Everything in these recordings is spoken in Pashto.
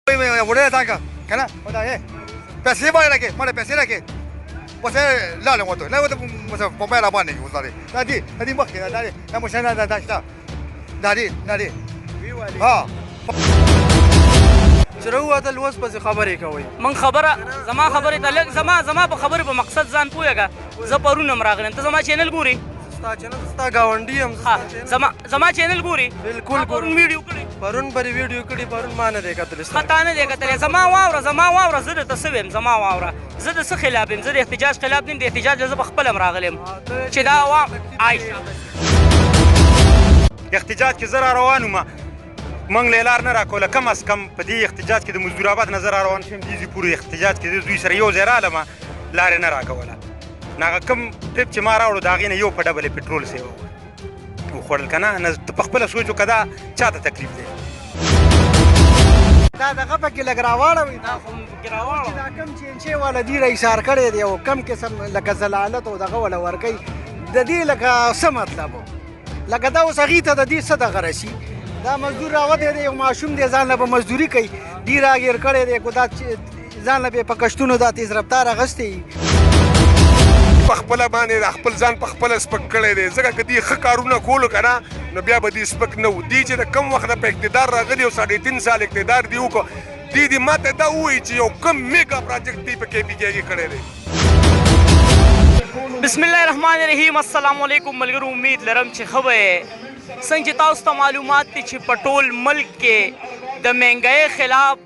وړه تا کنه ودا پیسې باندې راکې مړ پیسې راکې پسې لاله وته نه وته په پیرا باندې وځي دا دي مخکې دا مو شنه دا شته دا دي ها چرو ته لوس په خبرې کوي من خبره زما خبره ته لګ زما په خبره په مقصد ځان پوهیږه زه پرونه راغلم ته زما چینل ګوري ستا چینل ستا گاونډي هم زما چینل ګوري بالکل پرون ویډیو کړی پرون بری ویډیو کړی پرون ما نه دی کتل خطا نه دی کتل زما واوره زه د تسویم زما واوره زه د څه خلاف یم زه د احتجاج خلاف نیم د احتجاج زه په خپل راغلم چې دا عوام عايشه احتجاج کې زه روان وم موږ له لار نه راکوله کم از کم په دې احتجاج کې د مزدور آباد نه زه روان شوم دې پورې احتجاج کې دوی سره یو ځای رالم لارې نه راکوله هغه کوم ټریپ چې ما راوړو د هغې نه یو په ډبل پټرول سیو وخوړل که نه ته په خپله سوچ وکړه دا چاته تکلیف دی دا دغه پکې لږ راواړوئ چې دا کم چینچې والا دي ایثار کړی دی او کم قسم لکه ضلالت او دغه والا ورکوي د دې لکه څه مطلب لکه دا اوس هغې ته د دې څه دغه رسي دا مزدور راوتی دی یو ماشوم دی ځان له به مزدوري کوي دي راګیر کړی دی دا ځان له به په کشتونو دا تیز رفتار اخیستی په خپله باندې د خپل ځان په خپله سپک کړی دی ځکه که دې ښه کارونه کولو که نه نو بیا به دې سپک نه و دې چې د کم وخت نه په اقتدار راغلي او 3.5 سال اقتدار دې وکړو دې ماته دا ووایي چې یو کم میګا پراجیکټ دې په KPK کې کړی دی بسم الله الرحمن الرحیم السلام علیکم ملګرو امید لرم چې ښه به څنګه چې تاسو ته معلومات دي چې په ټول ملک کې د مهنګۍ خلاف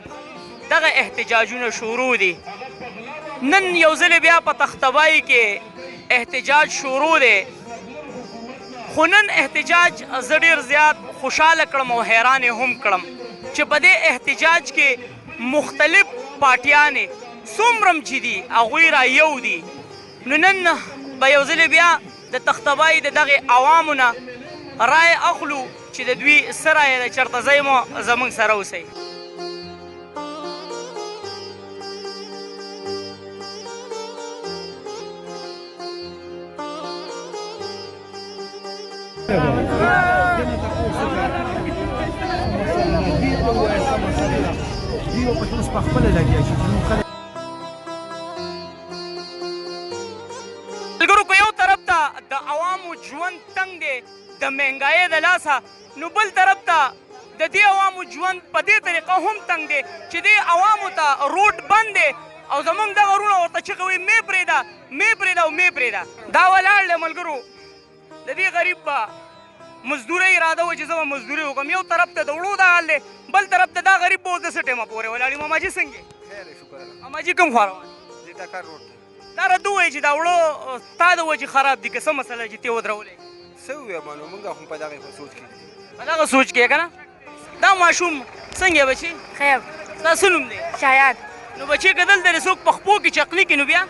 دغه احتجاجونه شروع دي نن یو ځل بیا په تختبای کې احتجاج شروع دی خو نن احتجاج زه ډېر زیات خوشحاله کړم او حیران هم کړم چې په دې احتجاج کې مختلف پارټیانې څومره چې دي هغوی را یو دي نو نن به یو ځل بیا د تختبای د دغې عوامو نه رای اخلو چې د دوی څه رایه ده چېرته ځئ مو زموږ سره اوسئ ملګرو که یو طرف ته د عوامو ژوند تنګ دی د مهنګایۍ د لاسه نو بل طرف ته د دې عوامو ژوند په دې طریقه هم تنګ دی چې دې عوامو ته روډ بند دی او زموږ دغه وروڼه ورته چغې وایي مې پرېږده مې پرېږده او مې پرېږده دا ولاړ دی ملګرو د دې غریب به مزدورۍ اراده وه چې زه به مزدوري وکړم یو طرف ته د وړو دا حال دی بل طرف ته دا غریب به اوس د څه ټایمه پورې ولاړ یم ماماجي څنګه ماماجي کوم خوا روان دا راته ووایي چې دا وړو تا د وجې خراب دي که څه مسله چې ته ودرولې څه ووایم نو موږ هم په دغې په سوچ کې په دغه سوچ کې که نه دا ماشوم څنګه بچي خیر ستا څه نوم دی شایان نو بچي که دلته دې څوک په خپو کې چقلي کړي نو بیا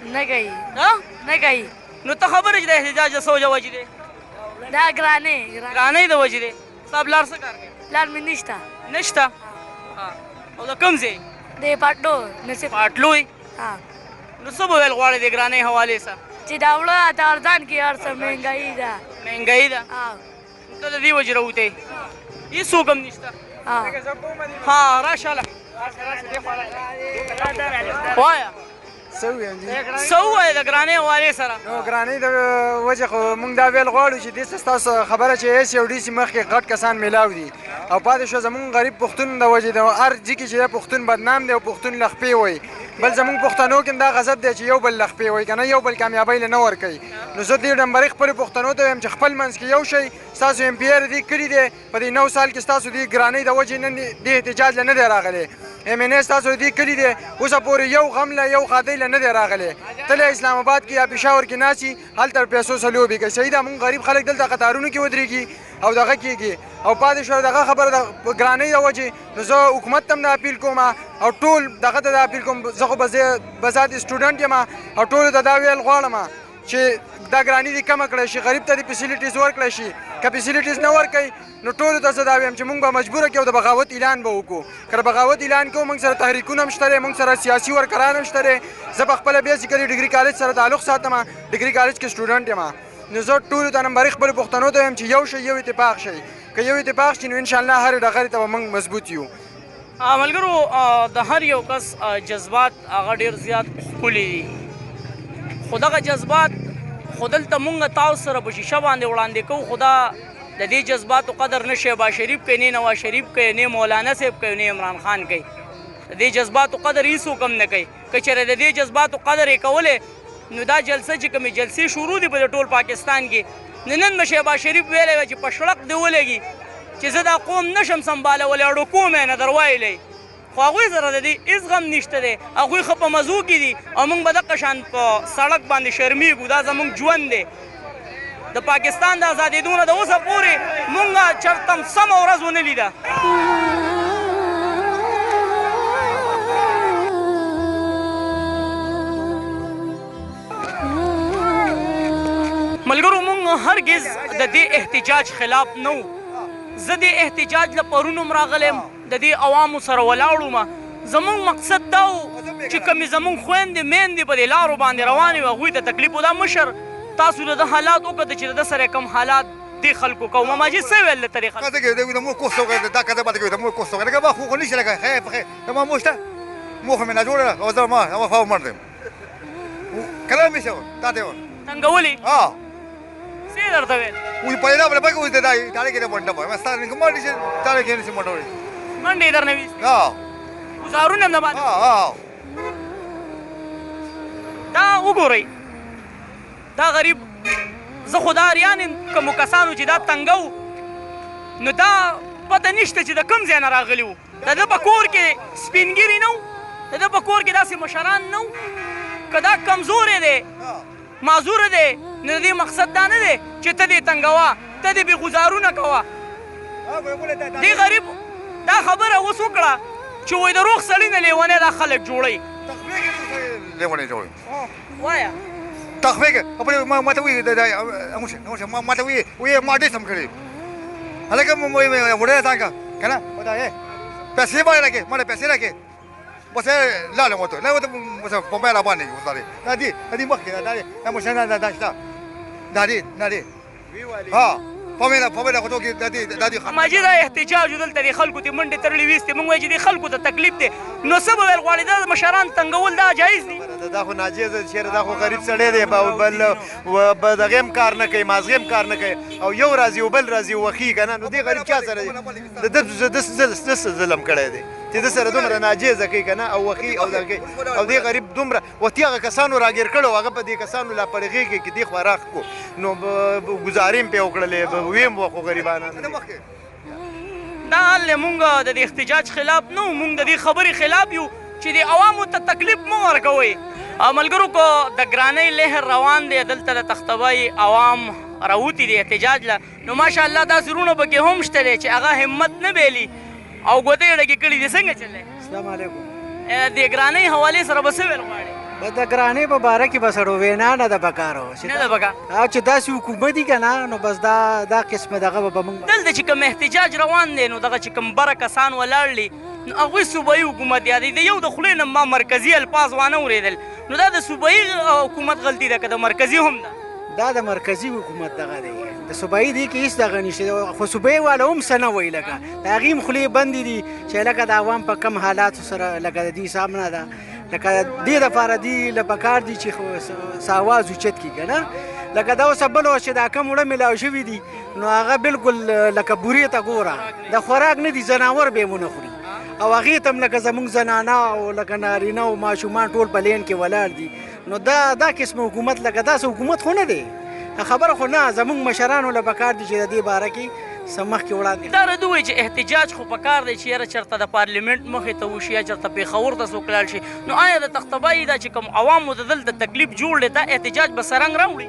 نه کوي ها نه کوي نو ته خبره چې د احتجاج د څه وجه وجې دی دا ګرانې ګرانۍ د وجې دی ستا پلار څه کار کوي پلار مې نشته نشته او د کوم ځای د پټو نصیب پاټلوی ها نو څه به ویل غواړې د ګرانۍ حوالې سره چې دا وړه د ارزان کې هر څه مهنګایي ده مهنګایي ده ته د دې وجې راوتی هېڅوک هم نشته ها راشه هله وایه څه ووایم جي څه ووایې د ګرانۍ حوالې سره نو ګرانۍ د وجې خو موږ دا ویل غواړو چې دې ستاسو خبره چې ایس یو ډي سي مخکې غټ کسان میلاو دي او پاتې شو زموږ غریب پښتون د وجې د هر ځای کې چې پښتون بدنام دی او پښتون لخپې وایي بل زموږ پښتنو کې دا غضب دی چې یو بل لخپې وایي که نه یو بل کامیابۍ له نه ورکوي نو زه دې ډمبرۍ خپلو پښتنو ته وایم چې خپل منځ کې یو شئ ستاسو امپیر دې کړي دی په دې 9 سال کې ستاسو دې ګرانۍ د وجې نن دې احتجاج له نه دی راغلی MNA ستاسو دې کلي دی اوسه پورې یو غم له یو ښادۍ له نه دی راغلی ته له اسلام آباد کې یا پېښور کې ناستي هلته پیسو سره لوبې کوي صحیح ده موږ غریب خلک دلته قطارونو کې ودرېږي او دغه کېږي او پاتې شو دغه خبره د ګرانۍ د وجې نو زه حکومت ته هم د اپیل کوم او ټول دغه ته د اپیل کوم زه خو بذات سټوډنټ یم او ټولو ته دا ویل غواړم چې دا ګراني دې کمه کړی شي غریب ته دې فیسیلیټیز ورکړی شي که فیسیلیټیز نه ورکوي نو ټولو ته زه دا وایم چې موږ به مجبوره کړو د بغاوت اعلان به وکړو که د بغاوت اعلان کوو موږ سره تحریکونه هم شته دی موږ سره سیاسي ورکران هم شته دی زه په خپله بیسیکلي ډګري کالج سره تعلق ساتم ډګري کالج کې سټوډنټ یم نو زه ټولو ته نمبرې خپلو پښتنو ته وایم چې یو شئ یو اتفاق شئ که یو اتفاق شي نو انشاءالله هرې ډغرې ته به موږ مضبوط یو ملګرو د هر یو کس جذبات هغه ډېر زیات ښکلي دي خو دغه جذبات خو دلته مونږ تاسو سره په شیشه باندې وړاندې کوو خو دا د دې جذباتو قدر نه شهباز شریف کوي نه نواز شریف کوي نه مولانا صاحب کوي نه عمران خان کوي د دې جذباتو قدر هېڅوک هم نه کوي که چېرې د دې جذباتو قدر یې کولی نو دا جلسه چې کومې جلسې شروع دي په ټول پاکستان کې نن به شهباز شریف ویلی وه چې په شړق دې ولګي چې زه دا قوم نشم سمبالولی اړو کوم یې نه در وایلی خو هغوی سره د دې هېڅ غم نشته دی هغوی ښه په مزو کې دي او موږ به دقه شان په سړک باندې شرمېږو دا زموږ ژوند دی د پاکستان د ازادېدو نه د اوسه پورې مونږ چېرته هم سمه ورځ ونه لیده ملګرو مونږ هرګز د دې احتجاج خلاف نه وو زه دې احتجاج له پرون هم راغلی یم د دې عوامو سره ولاړ وم زمونږ مقصد دا و چې کومې زمونږ خویندې میندې په دې لارو باندې روانې وې هغوی ته تکلیف و دا مشر تاسو د ده حالات وکړه چې د ده سره کوم حالات دې خلکو کو ماجي څه ویل د طریقه کته کې د مو کوستو دا کته باندې د مو کوستو دا ما خو نشي لګا خیر خیر ما موشته مو خو نه جوړه او زه ما فاو مردم کلام میشو تا ته څنګه ها څه درته ویل وی پیدا بل پکې وې دا تاړي کې باندې ما ستاره کوم دي چې تاړي کې نشي موټوري منډې درنه وي ها گزارونه نه باندې ها دا وګورئ دا غریب زه خو دا اریان یم کومو کسانو چې دا تنګو نو دا پته نشته چې د کوم ځای نه راغلي وو د ده په کور کې سپین ګیري نه وو د ده په کور کې داسې مشران نه وو که دا کمزوری دی معذوره دی نو د دې مقصد دا نه دی چې ته دې تنګوه ته دې بې ګزارونه کوه دې غریب دا خبره اوس وکړه چې وایي د روغ سړي نه لیونی دا خلک جوړوي لیونی جوړوي وایه تخفیق خبره ما ته وی دا اموشه ما ته وی ما دې سم کړی هلکه مو وړه تا کنه ودا پیسې باندې راکې مړ پیسې راکې بس لاله موته لا وته بس په مې را باندې وځي دا دې مخکې دا اموشه نه دا شتا دا دې ها په مې خو ته دا دې ماجي دا احتجاج دلته د خلکو ته منډې ترلې ویستې موږ وایو چې د خلکو ته تکلیف دی نو څه به ویل غواړي دا مشران تنګول دا جایز دي دا خو ناجیز دی چېرې دا خو غریب سړی دی بل دغې هم کار نه کوي مازغې هم کار نه کوي او یو راځي او بل راځي وخي که نه نو دې غریب چا سره دی د څه ظلم کړی دی چې د سره دومره ناجیزه کوي که نه او وخي او دغه کوي او دې غریب دومره وتې هغه کسانو راګیر کړی و هغه په دې کسانو لا پړغېږي چې دې خوا راښ کړو نو ګزارې هم پرې وکړلې ویم خو غریبانه دا حال دی مونږ د دې احتجاج خلاف نه وو مونږ د دې خبرې خلاف یو چې د عوامو ته تکلیف مه ورکوئ ملګرو که د ګرانۍ لهر روان دی دلته د تختبای عوام راوتي دي احتجاج له نو ماشاءالله داسې وروڼه پکې هم شته دی چې هغه همت نه بیلي او ګوتې یې ډکې کړي دي څنګه چلی السلام علیکم د ګرانۍ حوالې سره به څه ویل غواړې د ګرانۍ په باره کې به سړو وینا نه ده پکار نه ده پکار او چې داسې حکومت دي که نه نو بس دا قسمه دغه به موږ دلته چې کوم احتجاج روان دی نو دغه چې کوم بره کسان ولاړ دي نو هغوی صوبایي حکومت یادوي د یو د خولې نه ما مرکزي الفاظ وانه اورېدل نو دا د صوبایي حکومت غلطي ده که د مرکزي هم ده دا د مرکزي حکومت دغه دی د صوبایي دی کې هېڅ دغه نشته خو صوبایي والا هم څه نه وایي لکه د هغې هم خولې بندې دي چې لکه د عوام په کم حالاتو سره لکه د دې حساب نه ده لکه دې دپاره دي له پکار دي چې څه اواز اوچت کړي که نه لکه دا اوس بل اوس چې دا کم وړه میلاو شوي دي نو هغه بلکل لکه بورې ته ګوره د خوراک نه دي ځناور به یې ونه خوري او هغې ته هم لکه زموږ زنانه او لکه نارینه او ماشومان ټول په لین کې ولاړ دي نو دا قسم حکومت لکه داسې حکومت خو نه دی خبره خو نه زموږ مشرانو له پکار دي چې د دې باره کې څه مخکې وړاندې دا راته ووایي چې احتجاج خو پکار دی چې یاره چېرته د پارلیمنټ مخې ته وشي یا چېرته پېښور ته څوک لاړ شي نو آیا د تختبایي دا چې کوم عوامو د دلته تکلیف جوړ دی دا احتجاج به سرنګ راوړي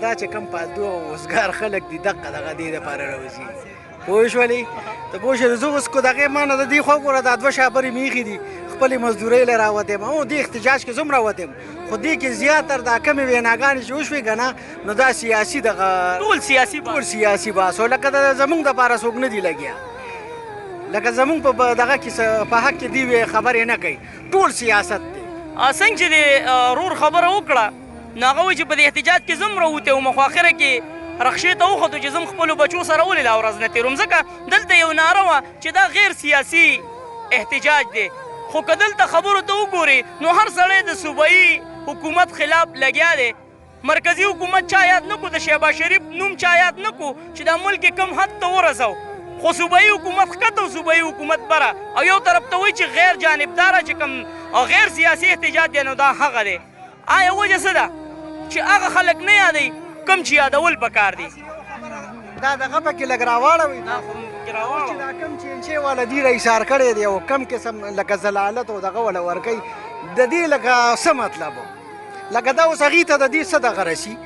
دا چې کم پالتو او وزګار خلک دي دغه دې دپاره راوځي پوه شولې ته پوه شولې زه اوس کو دغې ما نه د دې خوا ګوره دا دوه شاپرې مې ایښي دي خپلې مزدورۍ له راوتم او دې احتجاج کې زه هم راوتم خو دې کې زیاتر دا کمې ویناګانې چې وشوې که نه نو دا سیاسي دغه ټول سیاسي بحث او لکه زموږ دپاره څوک نه دي لګیا لکه زموږ په دغه کې په حق کې دې خبرې نه کوي ټول سیاست دی څنګه چې د رور خبره وکړه نو هغه وایي چې په دې احتجاج کې زه هم راوتی وم خو اخره کې رخشې ته وختو چې زه خپلو بچو سره ولیده ورځ نه تېروم ځکه دلته یو ناره وه چې دا غیر سیاسي احتجاج دی خو که دلته خبرو ته وګورې نو هر سړی د صوبایي حکومت خلاف لګیا دی مرکزي حکومت چا یاد نه کو د شهباز شریف نوم چا یاد نه کو چې دا ملک کم حد ته ورسو خو صوبایي حکومت ښکته او صوبایي حکومت بره او یو طرف ته وایي چې غیر جانبداره چې کوم غیر سیاسي احتجاج دی نو دا هغه دی آیا وجه څه ده چې هغه خلک نه یادوي کم چې یادول پکار دي دا دغه پکې لږ راواړوئ چې دا کم چې انشې والا دي را ایثار کړی دی او کم قسم لکه ضلالت او دغه والا ورکوي د دې لکه څه مطلب لکه دا اوس هغې ته د دې څه دغه رسي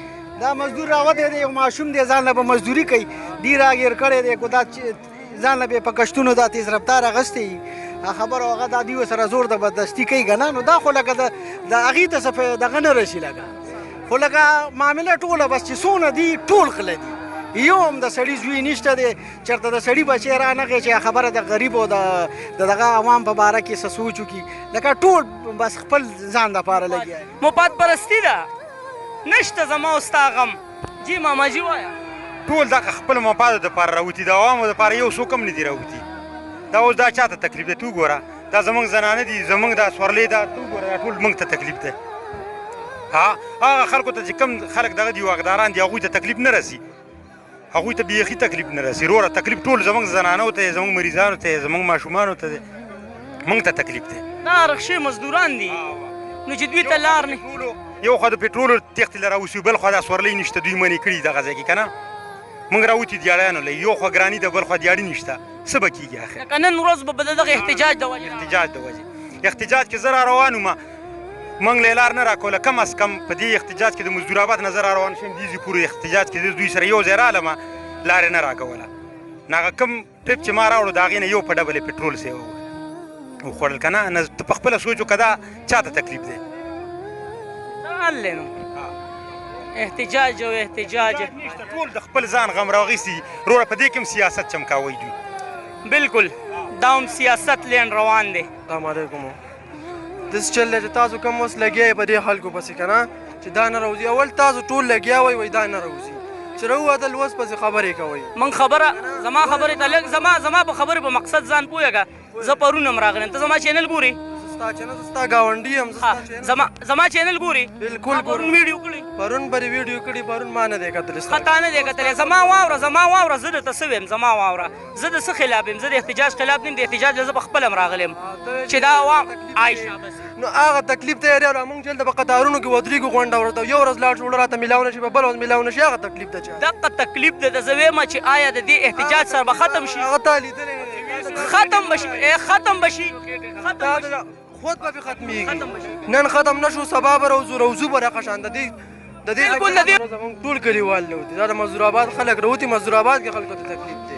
دا مزدور راوتی دی یو ماشوم دی ځان له به مزدوري کوي دی راګیر کړی دی کو دا ځان له به په کشتونو دا تیز رفتار اخیستی خبره هغه دا دوی سره زور زبردستي کوي که نه نو دا خو لکه د هغې ته څه دغه نه رسي لکه خو لکه معامله ټوله بس چې څونه دي ټول خله دي یو هم د سړي زوی نشته دی چېرته د سړي بچی رانغی چې خبره د غریب او د دغه عوام په باره کې څه سوچ وکړي لکه ټول بس خپل ځان دپاره لګیا مفاد پرستي ده نشته زما او ستا غم جی ماما جی وایه ټول دا خپل مفادو دپاره راوتي د عوامو دپاره یو څوک هم نه دي راوتي دا اوس دا چاته تکلیف دی تو ګوره دا زموږ زنانه دي زموږ دا سورلۍ ده تو ګوره دا ټول موږ ته تکلیف دی هغه خلکو ته چې کوم خلک دغه دي واکداران دي هغوی ته تکلیف نه رسي هغوی ته بیخي تکلیف نه رسي وروره تکلیف ټول زموږ زنانو ته زموږ مریضانو ته زموږ ماشومانو ته دی موږ ته تکلیف دی دا رخصې مزدوران دي نو چې دوی ته لار نه یو خوا د پټرولو تېښتې له راوسي بل خوا دا سورلۍ نشته دوی منې کړي دغه ځای کې که نه موږ راوتي دیاړیانو له یو خوا ګراني ده بل خوا دیاړي نشته څه به کېږي اخر لکه نن ورځ به د دغه احتجاج د وجې احتجاج د وجې احتجاج کې زه را روان وم موږ له لار نه راکوله کم از کم په دې احتجاج کې د مزدور آباد نه زه را روان شوم دیزي پورې احتجاج کې دوی سره یو ځای رالمه لارې نه راکوله نو هغه کوم ټپ چې ما راوړو د هغې نه یو په ډبل یې پټرول سې وخوړل که نه ته په خپله سوچ وکړه دا چاته تکلیف دی حل دی نو احتجاج او احتجاج ټول د خپل ځان غم راغیستي وروره په دې کې هم سیاست چمکاوی دوی بالکل دا هم سیاست لین روان دی السلام علیکم داسې چل دی چې تاسو کوم اوس لګیا یې په دې خلکو پسې که نه چې دا نه راوځي اول تاسو ټول لګیا وئ وایي دا نه راوځي چې راووتل اوس پسې خبرې کوئ من خبره زما خبرې ته لږ زما په خبرې په مقصد ځان پوهېږه زه پرون هم راغلم ته زما چینل ګورې ستا چینل ستا ګاونډي یم زما چینل ګورې بالکل پرون ویډیو کړی پرون به ویډیو کړي پرون ما نه دی کتلی خطا نه دی کتلی زما واوره زه درته څه ویم زما واوره زه د څه خلاف یم زه د احتجاج خلاف یم د احتجاج زه په خپله هم راغلی چې دا عوام عایشه بس نو هغه تکلیف ته یې را موږ دلته په قطارونو کې ودرېږو غونډه ورته یو ورځ لاړ شو وړه راته میلاو نه شي په بل ورځ میلاو نه شي هغه تکلیف ته چې دغه تکلیف ده زه ویمه چې آیا د دې احتجاج سره به ختم شي هغه تا لیدلی ختم بشي خود به ختمیږي نن ختم نشو سبا به روزو به راقشان د دې زموږ ټول کلیوال نه وتي دا د مزدور آباد خلک راوتي مزدور آباد کې خلکو ته تکلیف دی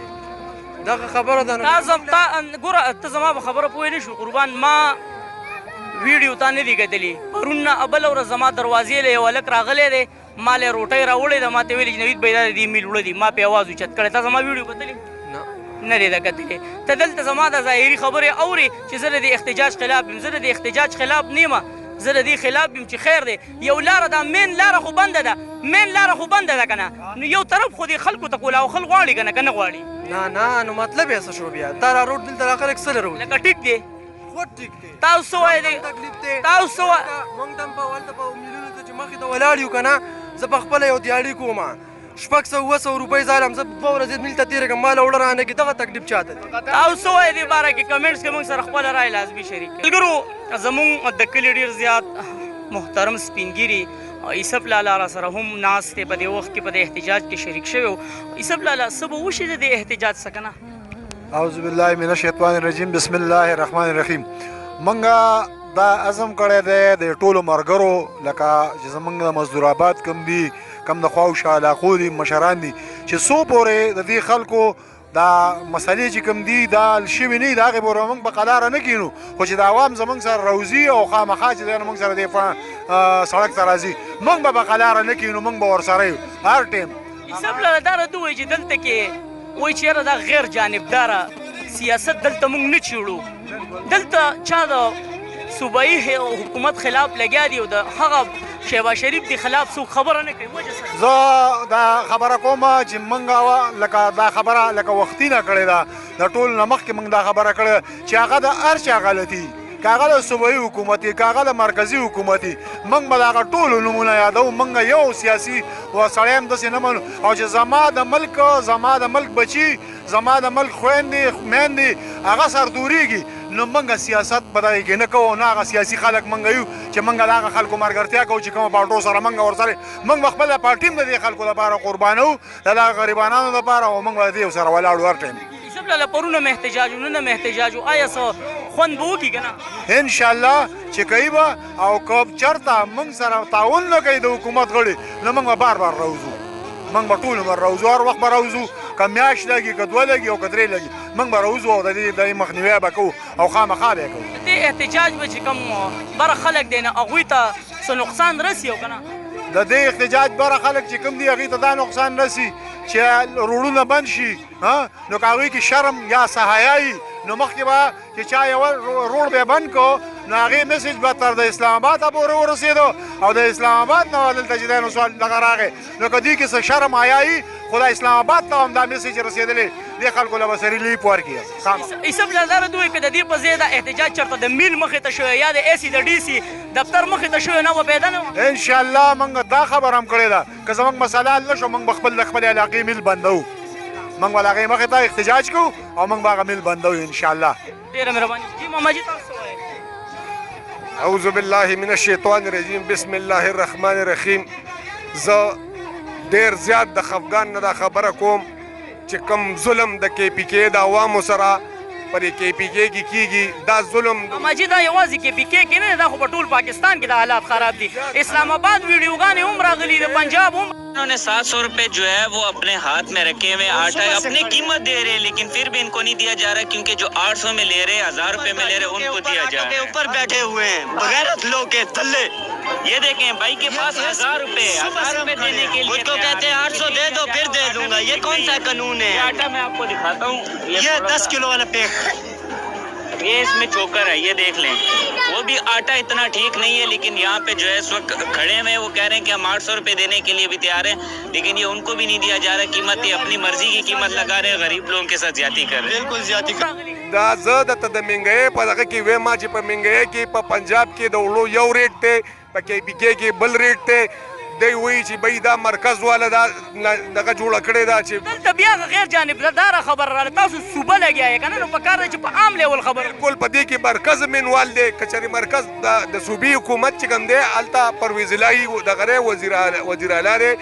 دغه خبره ده ګوره ته زما په خبره پوه نه شو قربان ما ویډیو تا نه دی کتلی پرون نه بله ورځ زما دروازې له یو هلک راغلی دی ما له روټۍ راوړې ده ما ته ویلې چې نوید بهی دا د دې میل وړه دي ما پې اواز اوچت کړی تا زما ویډیو کتلی نه دی ده کتلی ته دلته زما د ظاهري خبرې اورې چې زه د دې احتجاج خلاف یم زه د دې احتجاج خلاف نه یم زه د دې خلاف یم چې خیر دی یو لاره ده مین لاره خو بنده ده که نه نو یو طرف خو دې خلکو ته کولاوخل غواړي که نه که نه غواړي نه نو مطلب یې څه شو بیا تا را روډ دلته را خلک څه لرو لکه ټیک دی خود ټیک دی تاسو وایئ دی تاسو موږ هم په هلته په میلونو ته چې مخې ته ولاړ یو که نه زه په خپله یو دیاړي کوم 600 روپۍ ځالم زه 2 ورځې میل ته تېرېږم ما له وړه رانه کې دغه تکلیف چاته دی تاسو وایئ دې باره کې کمنټس کې موږ سره خپله رایه لازمي شریک کړئ ملګرو زموږ د کلي ډېر زیات محترم سپینګیري یوسف لالا را سره هم ناست دی په دې وخت کې په دې احتجاج کې شریک شوی و یوسف لالا څه به وشي د دې احتجاج څخه که نه اعوذ بالله من الشیطان الرجیم بسم الله الرحمن الرحیم منګه دا عزم کړی دی د ټولو ملګرو لکه چې زموږ د مزدور آباد کم دي کم د خواوشا علاقو دي مشران دي چې څو پورې د دې خلکو دا مسلې چې کوم دي دا حل شوي نه دي د هغې پورې موږ په قلاره نه کینو خو چې د عوام زموږ سره راوځي او خامخا چې دی نو موږ سره دې سړک ته راځي موږ به په قلاره نه کینو موږ به ورسره یو هر ټایم یوسف لالا دا راته ووایي چې دلته کې وایي چې یاره دا غیر جانبداره سیاست دلته موږ نه چیړو دلته چا د صوبایي حکومت خلاف لګیا دي او د هغه شهباز شریف د خلاف څوک خبره نه کوي وجه څه زه دا خبره کوم چې موږ لکه دا خبره لکه وختي نه کړې ده د ټول نه مخکې موږ دا خبره کړې چې هغه د هر چا غلطي که هغه د صوبایي حکومت وي که هغه د مرکزي حکومت وي موږ به د هغه ټولو نومونه یادوو موږ یو سیاسي سړی هم داسې نه منو او چې زما د ملک بچي زما د ملک خویندې میندې هغه سردورېږي نو موږ سیاست په دغې کې نه کوو نه هغه سیاسي خلک موږ یو چې موږ د هغه خلکو ملګرتیا کوو چې کومه پارټو سره موږ ورسره موږ به خپله پارټي هم د دې خلکو لپاره قربانوو د دغه غریبانانو لپاره او موږ به د دې سره ولاړو هر ټایم یوسف لاله پرونه مې احتجاج و نن مې احتجاج و آیا څه خوند به وکړي که نه انشاءالله چې کوي به او که چېرته موږ سره تعاون نه کوي د حکومت غړي نو موږ به بار راوځو موږ به ټول عمر راوځو هر وخت به راوځو که میاشت لګي که دوه لګي او که درې لګي موږ به راوځو او د دې مخنیوی به کوو او خامخا به یې کوو دې احتجاج به چې کوم بره خلک دی نه هغوی ته څه نقصان رسي او که نه د دې احتجاج بره خلک چې کوم دي هغوی ته دا نقصان رسي چې روډونه بند شي نو که هغوی کې شرم یا حیا نو مخکې به چې چا یوه روډ به بند کړو نو هغې میسج به تر د اسلام آباد پورې ورسېدو او د اسلام آباد نه دلته چې دی نو سوال دغه راغی نو که دوی کې څه شرم حیا وي خو د اسلام آباد ته هم دا میسج رسېدلی دې خلکو له به سړي لیپ ورکړي یوسف لاله دا راته ووایي که د دې په ځای دا احتجاج چېرته د میل مخې ته شوی یا د اے سی د ډي سی دفتر مخې ته شوی نه به پیدا نه وه انشاءالله موږ دا خبره هم کړې ده که زموږ مسله حل نه شو موږ به خپل د خپلې علاقې میل بندوو موږ به د هغې مخې ته احتجاج کوو او موږ به هغه میل بندوو انشاءالله ډېره مهرباني جي محمد جي تاسو څه وایئ اعوذ بالله من الشیطان الرجیم بسم الله الرحمن الرحیم زه ډېر زیات د خفګان نه دا خبره کوم چې کوم ظلم د کې پی کې د عوامو سره پر کې پی کې کې کیږي دا ظلم ماجي دا یوازې کې پی کې کې نه دا خو په ټول پاکستان کې د حالات خراب دي اسلام آباد ویډیوګانې هم راغلي د پنجاب هم उन्होंने 700 रुपए जो है वो अपने हाथ में रखे हुए आटा अपनी कीमत दे रहे हैं लेकिन फिर भी इनको नहीं दिया जा रहा क्योंकि जो 800 में ले रहे 1000 रुपए में ले रहे उनको दिया जा रहा है ऊपर बैठे हुए हैं बगैरत लोग के थल्ले ये देखें भाई के पास 1000 रुपए देने के लिए तो कहते हैं 800 दे दो फिर दे दूंगा ये कौन सा कानून है आटा मैं आपको दिखाता हूँ ये 10 किलो वाला पैक ये इसमें चोकर है ये देख लें वो भी आटा इतना ठीक नहीं है लेकिन यहाँ पे जो है इस वक्त खड़े में वो कह रहे हैं कि हम 800 रुपए देने के लिए भी तैयार हैं लेकिन ये उनको भी नहीं दिया जा रहा कीमत ये अपनी मर्जी की कीमत लगा रहे हैं गरीब लोगों के साथ ज्यादती कर रहे हैं बिल्कुल ज्यादती دا زه درته د منګیې په دغه کې وایم چې په منګیې کې په پنجاب کې د وړو یو ریټ دی په کې پی کې کې بل ریټ دی دی وایي چې بهی دا مرکز والا دا دغه جوړه کړې ده چې دلته بیا غیر جانبداره خبره راغله تاسو صوبه لګیا یې که نه نو پکار دی چې په عام لیول خبره بالکل په دې کې مرکز منوال دی که چېرې مرکز د صوبي حکومت چې کوم دی هلته پرویز الهي دغه دی وزیر اعلی دی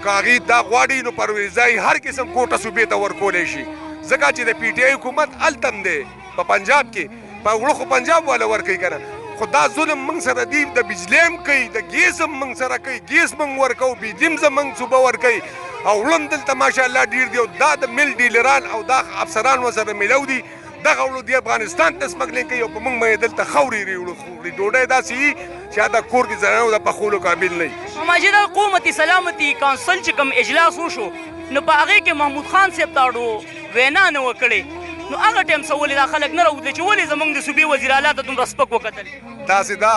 که هغوی دا غواړي نو پرویز الهي هر قسم کوټه صوبې ته ورکولی شي ځکه چې د پی ټي آی حکومت هلته هم دی په پنجاب کې په وړو خو پنجاب والا ورکوي که نه خو دا ظلم موږ سره دی د بجلۍ هم کوي د ګیس هم موږ سره کوي ګیس موږ ورکوو بجلي هم زموږ صوبه ورکوي او وړه هم دلته ماشاءالله ډېر دي او دا د میل ډیلران او دا افسران ورسره میلو دي دغه وړو دی افغانستان ته سمګلینګ کوي او په موږ باندې دلته خاورې خوري ډوډۍ داسې وي چې دا کور کې زنانو د پخولو قابل نه وي ماجي دا قومتي سلامتي کونسل چې کوم اجلاس وشو نو په هغې کې محمود خان صاحب تاړو وینا نه وکړې نو هغه ټایم څه ولې دا خلک نه راوتلي چې ولې زموږ د صوبې وزیر اعلی ته دومره سپک وکتل داسې دا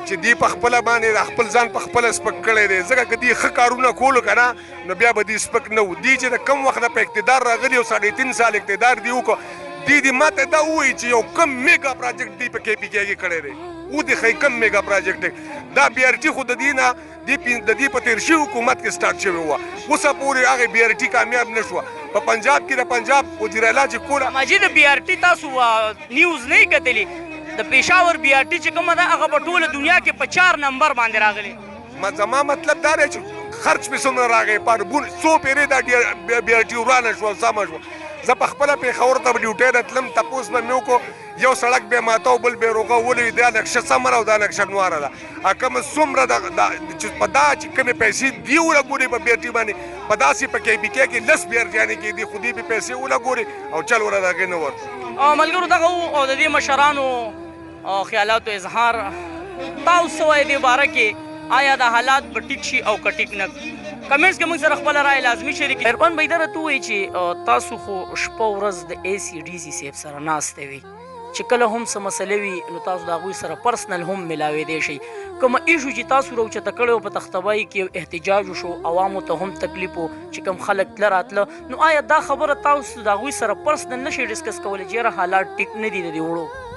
چې دی په خپله باندې د خپل ځان په خپله سپک کړی دی ځکه که دی ښه کارونه کولو که نه نو بیا به دی سپک نه و دی چې د کم وخت په اقتدار راغلي او 3.5 سال اقتدار دی وکړو دی ماته دا ووایي چې یو کم میګا پراجیکټ دی په کې پی کې کې کړی دی ودې ښایي کم میګا پراجیکټ دا بی آر ټي خو د دې نه د دې په تېر شوي حکومت کې سټارټ شوې وه اوسه پورې هغې بی آر ټي کامیاب نه شوه په پنجاب کې د پنجاب وزیر اعلی چې کوله ماجي د بی آر ټي تاسو نیوز نه یې کتلي د پېښور بی آر ټي چې کومه ده هغه په ټوله دنیا کې په 4 نمبر باندې راغلی زما مطلب دا دی چې خرچ مې څومره راغی پاربون څو پیرې دا بی آر ټي ورانه شوه سمه شوه زه په خپله پېښور ته ډیوټۍ ته تلم تپوس به مې وکړو یو سړک به ماته او بل به روغه ولوي دا نقشه سمه ده او دا نقشه نواره ده کومه څومره په دا چې کومې پیسې دي ولګوري په بی آر ټي باندې په داسې په کې بي کې کې لس بی آر ټیانې کې دي خو دې به پیسې ولګوري او چل وره د هغې نه ورکړو ملګرو دغه او د دې مشرانو خیالاتو اظهار تاسو څه وایئ دې باره کې آیا دا حالات به ټیک شي او که ټیک نه کمنټس کې موږ سره خپله رایه لازمي شریک عرفان بھائی دا راته ووایي چې تاسو خو شپه ورځ د اے سی ډي سی صاحب سره ناستې وي چې کله هم څه مسلې وي نو تاسو د هغوی سره پرسنل هم میلاویدی شئ. کومه ایشو چې تاسو راوچته کړی و په تختبای کې احتجاج وشو، عوامو ته هم تکلیف و چې کوم خلک تله راتله، نو آیا دا خبره تاسو د هغوی سره پرسنل نشئ ډسکس کولی چې یاره حالات ټیک نه دي د دې وړو؟